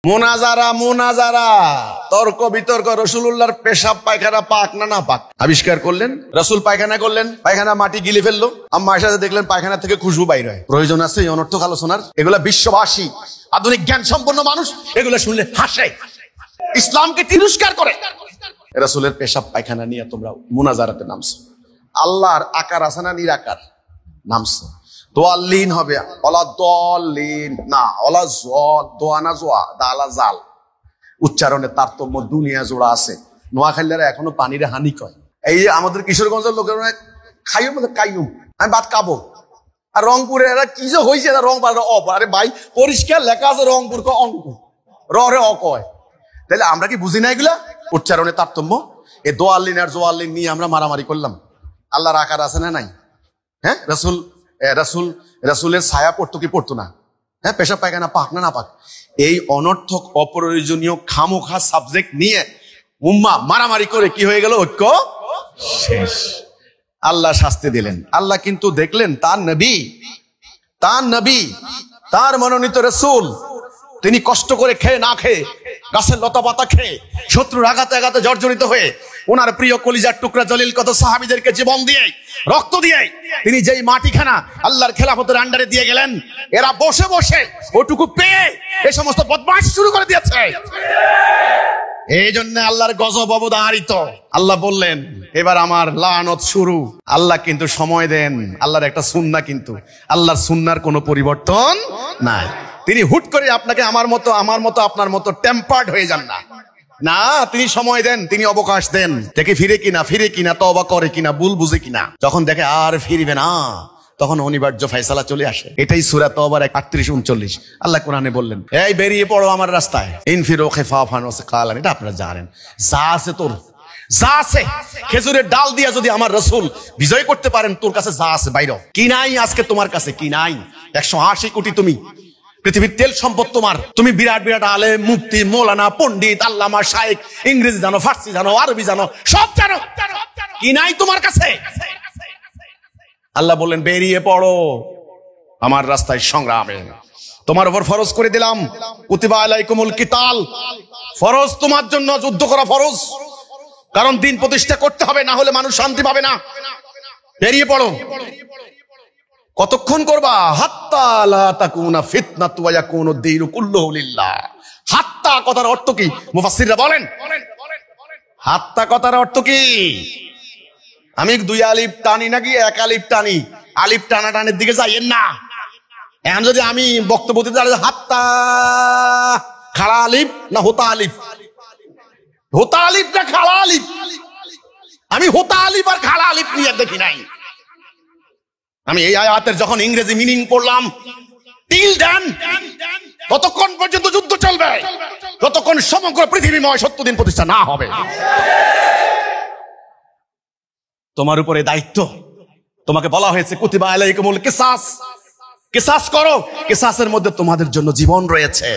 মুনাজারা মুনাজারা, তর্ক বিতর্ক, রাসূলুল্লাহর পেশাব পায়খানা পাক না না পাক আবিষ্কার করলেন। রাসূল পায়খানা করলেন, পায়খানা মাটি গিলে ফেললো, আম্মা আয়েশা দেখলেন পায়খানা থেকে খুশবু বাইর হয়। প্রয়োজন আছে এই অনর্থক আলোচনার? এগুলা বিশ্ববাসী আধুনিক জ্ঞান সম্পন্ন মানুষ এগুলা শুনলে হাসে, ইসলামকে তিরস্কার করে। রাসূলের পেশাব পায়খানা নিয়ে তোমরা মুনাজারাতে নামছো। আল্লাহর আকার আছে না নিরাকার? নামছো। দোয়াল্লিন হবে, অলা দলিন না, অলা জল, দোয়ানা জোয়া, দালা জাল। উচ্চারণের তারতম্য দুনিয়া জোড়া আছে। নোয়াখালীরা এখনো পানির হানি কয়। এই যে আমাদের কিশোরগঞ্জের লোকের খাইও মধ্যে কাইম, আমি ভাত খাবো। আর রংপুরে এরা কি যে হয়েছে, রং অপ। আরে ভাই পরিষ্কার লেখা আছে রংপুর অঙ্ক, রে অ কয়। তাহলে আমরা কি বুঝি না এগুলা? উচ্চারণের তারতম্য। এই দোয়াল্লিন আর জোয়াল্লিন নিয়ে আমরা মারামারি করলাম। আল্লাহর আকার আছে না নাই? হ্যাঁ, রাসূলের ছায়া পড়তো কি পড়তো না? হ্যাঁ, পেশাব পায়খানা পাক না না পাক? এই অনর্থক অপ্রয়োজনীয় খামোখা সাবজেক্ট নিয়ে উম্মাহ মারামারি করে কি হয়ে গেল? ঐক্য শেষ। আল্লাহ শাস্তি দিলেন। আল্লাহ কিন্তু দেখলেন তার নবী, তার মনোনীত রাসূল, তিনি কষ্ট করে খেয়ে না খেয়ে, গাছের লতা পাতা খেয়ে, শত্রুর আঘাতে আঘাতে জর্জরিত হয়ে, ওনার প্রিয় কলিজার টুকরা জলিল কত সাহাবীদেরকে জীবন দিয়ে, রক্ত দিয়ে তিনি যেই মাটিখানা আল্লাহর খেলাফতের আন্ডারে দিয়ে গেলেন, এরা বসে বসে ওটুকু পেয়ে এই সমস্ত বদমাশ শুরু করে দিয়েছে। এই জন্য আল্লাহর গজব অবধারিত। আল্লাহ বললেন এবার আমার লানত শুরু। আল্লাহ কিন্তু সময় দেন। আল্লাহর একটা সুন্নাহ, কিন্তু আল্লাহর সুন্নাহর কোনো পরিবর্তন নাই। তিনি হুট করে আপনাকে আমার মতো আপনার মতো টেম্পার্ড হয়ে যান না। না, তিনি সময় দেন, তিনি অবকাশ দেন। দেখে ফিরে কিনা, তওবা করে কিনা, ভুল বুঝে কিনা। যখন দেখে আর ফিরবে না, তখন অনিবার্য ফয়সালা চলে আসে। এটাই সূরা তওবার 38-39 আল্লাহ কোরআনে বললেন, এই বেরিয়ে পড়ো আমার রাস্তায়, ইনফিরু খিফাফান ওয়া সিকালান। এটা আপনারা জানেন। যা আছে খেজুরের ডাল দিয়া যদি আমার রাসূল বিজয় করতে পারেন, তোর কাছে যা আছে বাইরে কি নাই, আজকে তোমার কাছে কি নাই? 180 কোটি তুমি, পৃথিবীর তেল সম্পদ তোমার, তুমি বিরাট বিরাট আলেম, মুফতি, মৌলানা, পণ্ডিত, আল্লামা, শায়েখ, ইংরেজি জানো, ফার্সি জানো, আরবি জানো, সব জানো, কি নাই তোমার কাছে? আল্লাহ বললেন বেরিয়ে পড়ো আমার রাস্তায় সংগ্রামে। তোমার উপর ফরজ করে দিলাম, কুতিবা আলাইকুমুল কিতাল, ফরজ তোমার জন্য যুদ্ধ করা ফরজ। কারণ দিন প্রতিষ্ঠা করতে হবে, না হলে মানুষ শান্তি পাবে না। বেরিয়ে পড়ো। কতক্ষণ করবা? হাত্তা লা তাকুনা ফিতনাতু ওয়া ইয়াকুনু দ্দীনু কুল্লুহু লিল্লাহ। হাত্তা কথার অর্থ কি মুফাসসিররা বলেন? হাত্তা কথার অর্থ কি? আমি 2 আলিফ টানি নাকি 1 আলিফ টানি? আলিফ টানাটানের দিকে যাইয়েন না। এখন যদি আমি বক্তব্য দিতে চাই, হাত্তা খাড়া আলিফ না হোতা আলিফ? হোতা আলিফ না খাড়া আলিফ? আমি হোতা আলিফ আর খাড়া আলিফ নিয়ে দেখি নাই। আমি এই আয়াতের যখন ইংরেজি মিনিং পড়লাম, টিল দেন ততক্ষণ পর্যন্ত যুদ্ধ চলবে, ততক্ষণ সমগ্র পৃথিবীময় সত্য দিন প্রতিষ্ঠা না হবে। তোমার উপরে দায়িত্ব। তোমাকে বলা হয়েছে কুতিবা আলাইকুমুল কিসাস, কিসাস করো। কিসাসের মধ্যে তোমাদের জন্য জীবন রয়েছে।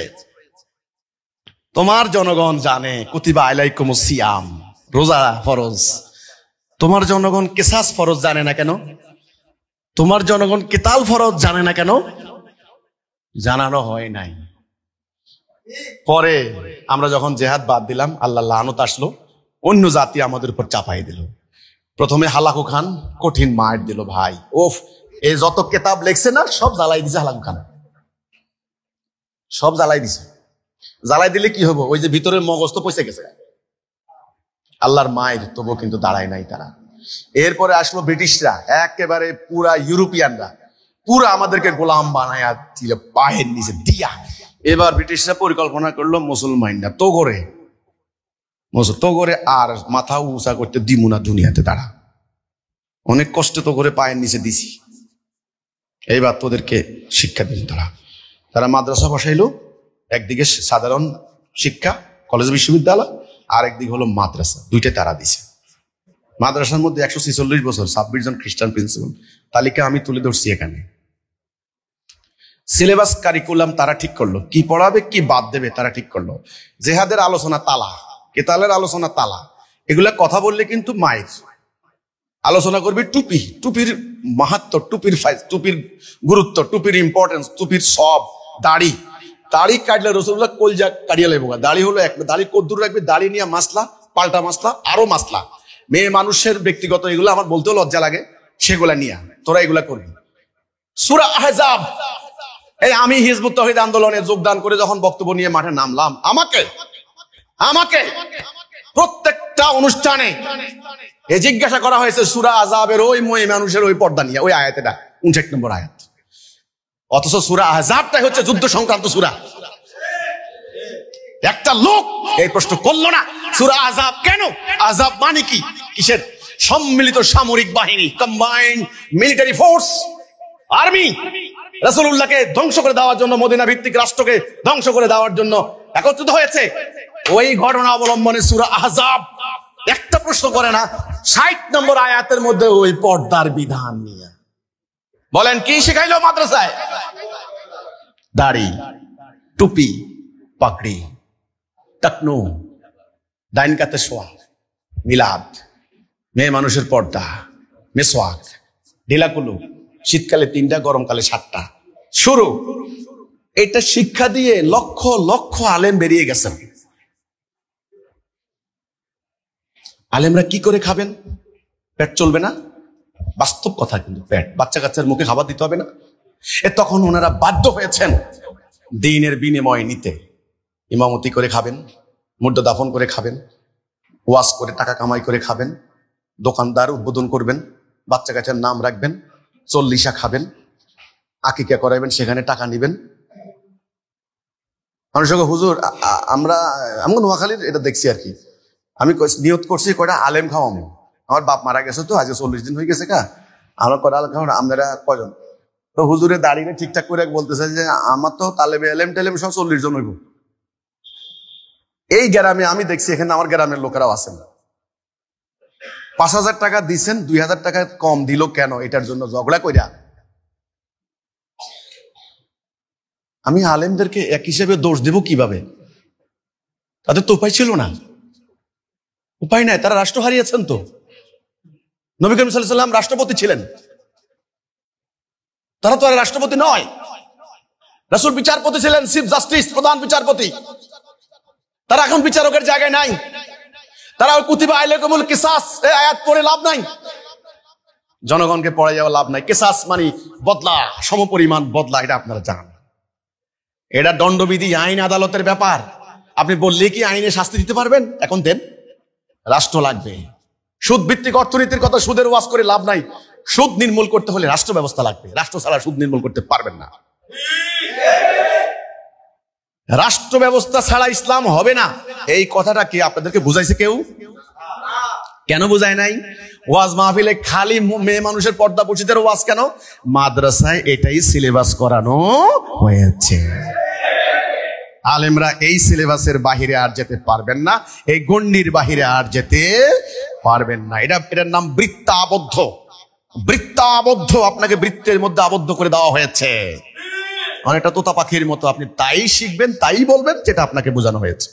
তোমার জনগণ জানে কুতিবা আলাইকুমুস সিয়াম, রোজা ফরজ। তোমার জনগণ কিসাস ফরজ জানে না কেন? তোমার জনগণ কিতাল ফরজ জানে না কেন? জানানো হয় নাই। পরে আমরা যখন জেহাদ বাদ দিলাম, আল্লাহ লানত আসলো, অন্য জাতি আমাদের উপর চাপাই দিল। প্রথমে হালাকু খান কঠিন মার দিল। ভাই ওফ, এই যত কেতাব লেখছে না সব জ্বালাই দিছে হালাকু খান, সব জ্বালাই দিছে। জ্বালাই দিলে কি হবো? ওই যে ভিতরের মগজ তো পয়সা গেছে। আল্লাহর মায়ের তবুও কিন্তু দাঁড়ায় নাই তারা। এরপরে আসলো ব্রিটিশরা, একেবারে পুরা ইউরোপিয়ানরা, পুরা আমাদেরকে গোলাম বানায়া দিল পায়ের নিচে দিয়া। এবার ব্রিটিশরা পরিকল্পনা করলো মুসলমানরা তো করে আর মাথা উঁচা করতে দিমু না দুনিয়াতে। তারা অনেক কষ্ট তো করে পায়ের নিচে দিছি, এইবার তোদেরকে শিক্ষা দিল। তারা মাদ্রাসা বসাইলো, একদিকে সাধারণ শিক্ষা কলেজ বিশ্ববিদ্যালয়, আর একদিকে হলো মাদ্রাসা, দুইটাই তারা দিছে। মাদ্রাসার মধ্যে 146 বছর 26 জন খ্রিস্টান প্রিন্সিপাল, তালিকা আমি তুলে ধরছি এখানে। সিলেবাস কারিকুলাম তারা ঠিক করলো, কি পড়াবে কি বাদ দেবে তারা ঠিক করলো। জেহাদের আলোচনা তালা, কেতালের আলোচনা তালা, এগুলা কথা বললে কিন্তু মায়ের আলোচনা করবি টুপির মাহাত্ম্য, টুপির গুরুত্ব, টুপির ইম্পর্টেন্স, টুপির সব, দাড়ি, দাড়ি কাটলে রসুল্লাহ কলজা কাটিয়ে লেবো। দাড়ি হলো একটা, দাড়ি কদ্দুর রাখবে, দাড়ি নিয়ে মাসলা, পাল্টা মাসলা, আরো মাসলা। মেয়ে মানুষের ব্যক্তিগত এগুলো আমার বলতেও লজ্জা লাগে, সেগুলা নিয়ে তোরা এগুলা করবি। সূরা আহজাব, এই আমি হিজবুত তাওহীদ আন্দোলনে যোগদান করে যখন বক্তব্য নিয়ে মাঠে নামলাম, আমাকে প্রত্যেকটা অনুষ্ঠানে এ জিজ্ঞাসা করা হয়েছে সূরা আহজাবের ওই মেয়ে মানুষের ওই পর্দা নিয়ে, ওই আয়াতেটা 59 নম্বর আয়াত। অথচ সূরা আহজাবটাই হচ্ছে যুদ্ধ সংক্রান্ত সূরা। একটা লোক এই প্রশ্ন করলো না সূরা আহজাব কেন, আহজাব মানে কি, কিসের সম্মিলিত সামরিক বাহিনী, কম্বাইন্ড মিলিটারি ফোর্স, আর্মি, রাসূলুল্লাহকে ধ্বংস করে দেওয়ার জন্য, মদিনা ভিত্তিক রাষ্ট্রকে ধ্বংস করে দেওয়ার জন্য একত্রিত হয়েছে। ওই ঘটনা অবলম্বনে সূরা আহজাব একটা প্রশ্ন করে না, 60 নম্বর আয়াতের মধ্যে ওই পর্দার বিধান নিয়ে। বলেন কি শেখাইলো মাদ্রাসায়? দাড়ি, টুপি, পাগড়ি, টাকনু, ডাইন কাতে শোয়া, মিলাদ, মেয়ে মানুষের পর্দা, মেসওয়াক, ঢিলাকুলু, শীতকালে 3টা, গরমকালে 7টা, শুরু। এটা শিক্ষা দিয়ে লক্ষ লক্ষ আলেম বেরিয়ে গেছেন। আলেমরা কি করে খাবেন? পেট চলবে না, বাস্তব কথা কিন্তু পেট, বাচ্চা কাচ্চার মুখে খাবার দিতে হবে না। তখন ওনারা বাধ্য হয়েছেন দ্বীনের বিনিময় নিতে। ইমামতি করে খাবেন, মুর্দা দাফন করে খাবেন, ওয়াজ করে টাকা কামাই করে খাবেন, দোকানদার উদ্বোধন করবেন, বাচ্চা কাচ্চার নাম রাখবেন, 40 খাবেন, আকিকা করাইবেন, সেখানে টাকা নিবেন। মানুষকে হুজুর আমরা নোয়াখালীর এটা দেখছি আর কি, আমি নিয়ত করছি কয়টা আলেম খাওয়াবো, আমার বাপ মারা গেছে তো আজকে 40 দিন হয়ে গেছে, আমরা কয়টা আলেম খাওয়াবো, আপনারা কয়জন? তো হুজুরে দাঁড়িয়ে ঠিকঠাক করে বলতেছে যে আমার তো তালেবে এলেম টেলেম সব 40 জন হইব। এই গ্রামে আমি দেখছি, এখানে আমার গ্রামের লোকেরাও আছেন, 5000 টাকা দিচ্ছেন, 2000 টাকা কম দিল কেন, এটার জন্য ঝগড়া কইরা। আমি আলেমদেরকে এক হিসেবে দোষ দেব কিভাবে? তাদের তো উপায় ছিল না, উপায় নাই, তারা রাষ্ট্র হারিয়েছেন। তো নবী করিম সাল্লাল্লাহু আলাইহি ওয়াসাল্লাম রাষ্ট্রপতি ছিলেন, তারা তো আর রাষ্ট্রপতি নয়। রাসূল বিচারপতি ছিলেন, চিফ জাস্টিস, প্রধান বিচারপতি। তারা এখন বিচারকের জায়গায় নাই। তারা ওই কুতিবা আলাইকুমুল কিসাস এই আয়াত পড়ে লাভ নাই, জনগণকে পড়ে যাওয়া লাভ নাই। কিসাস মানে বদলা, সমপরিমাণ বদলা, এটা আপনারা জানেন। এটা দণ্ডবিধি, আইন আদালতের ব্যাপার। আপনি বললে কি আইনে শাস্তি দিতে পারবেন? এখন দেন, রাষ্ট্র লাগবে। সুদ ভিত্তিক অর্থনীতির কথা, সুদের ওয়াজ করে লাভ নাই। সুদ নির্মূল করতে হলে রাষ্ট্র ব্যবস্থা লাগবে, রাষ্ট্র ছাড়া সুদ নির্মূল করতে পারবেন না। রাষ্ট্র ব্যবস্থা ছাড়া ইসলাম হবে না, এই কথাটা কি আপনাদেরকে বুঝাইছে কেউ? কেন বুঝায় নাই? ওয়াজ মাহফিলে খালি মেয়ে মানুষের পর্দা পর্ষিদের ওয়াজ কেন? মাদ্রাসায় এটাই সিলেবাস করানো হয়েছে। আলেমরা এই সিলেবাসের বাহিরে আর যেতে পারবেন না, এই গণ্ডির বাহিরে আর যেতে পারবেন না। এটার নাম বৃত্তাবদ্ধ। বৃত্তাবদ্ধ, আপনাকে বৃত্তের মধ্যে আবদ্ধ করে দেওয়া হয়েছে। অনেকটা তোতা পাখির মতো, আপনি তাই শিখবেন, তাই বলবেন যেটা আপনাকে বোঝানো হয়েছে।